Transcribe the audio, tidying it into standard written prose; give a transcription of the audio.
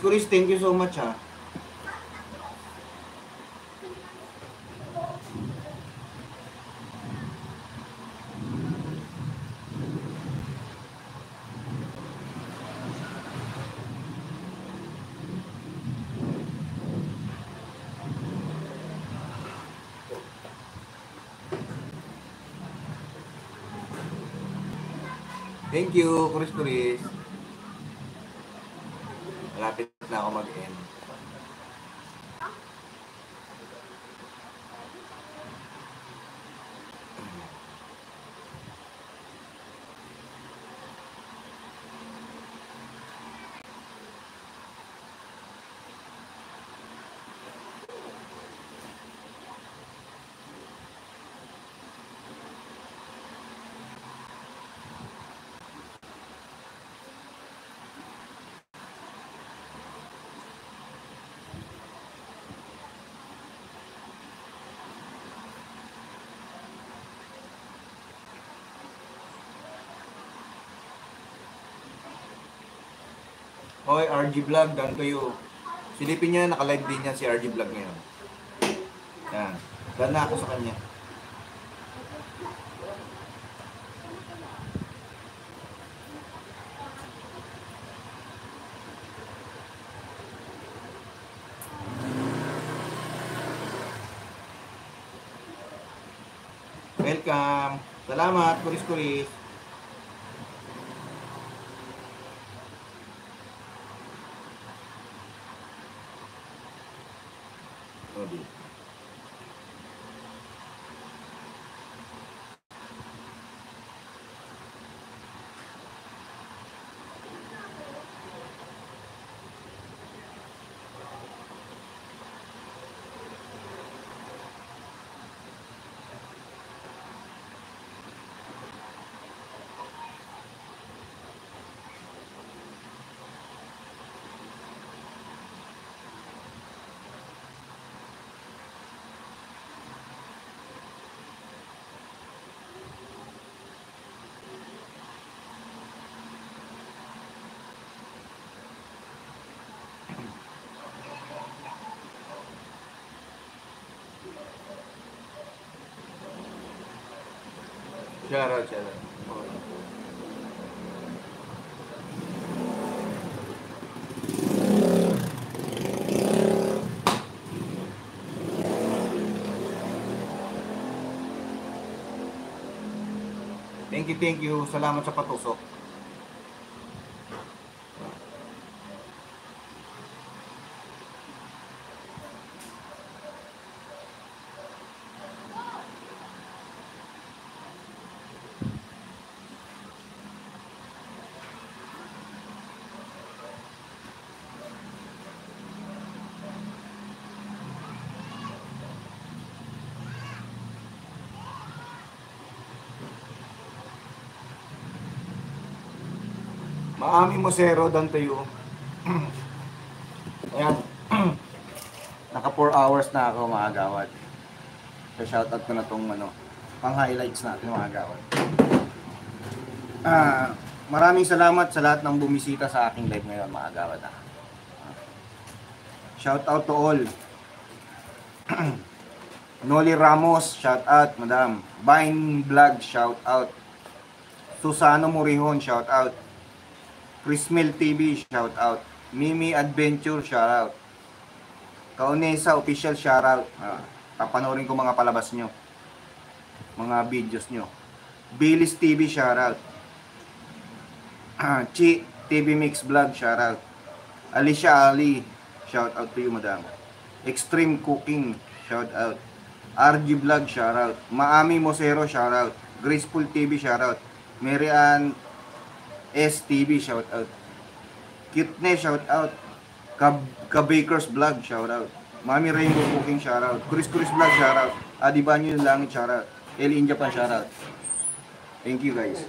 Kuris, thank you so much ha. Thank you, Kuris. Malapit na ako mag-end. Hoy, RG Vlog, done to you. Silipin niya, naka-live din niya si RG Vlog ngayon. Yan. Done na ako sa kanya. Welcome. Salamat, Kuris. Ready. Shout out. Thank you. Salamat sa patusok. Maami mo zero, done to you. Ayan. Naka 4 hours na ako mga agawad. So shoutout ko na tong pang highlights natin mga agawad. Maraming salamat sa lahat ng bumisita sa aking live ngayon mga agawad. Shoutout to all. Noli Ramos, shoutout madam. Vine Vlog, shoutout. Susano Murihon, shoutout. Chrismel TV, shout out. Mimi Adventure, shout out. Kaunesa Official, shout out. Papanoorin ko mga palabas nyo. Mga videos nyo. Billis TV, shout out. Chi TV Mix Vlog, shout out. Alicia Ali, shout out to you madam. Extreme Cooking, shout out. RG Vlog, shout out. Maami Mosero, shout out. Graceful TV, shout out. Mary Ann STV, shout out. Kitne, shout out. Ka-Bakers Vlog, shout out. Mami Rainbow Cooking, shout out. Kuris Vlog, shout out. Adibanyo yung langit, shout out. El India pa, shout out. Thank you guys.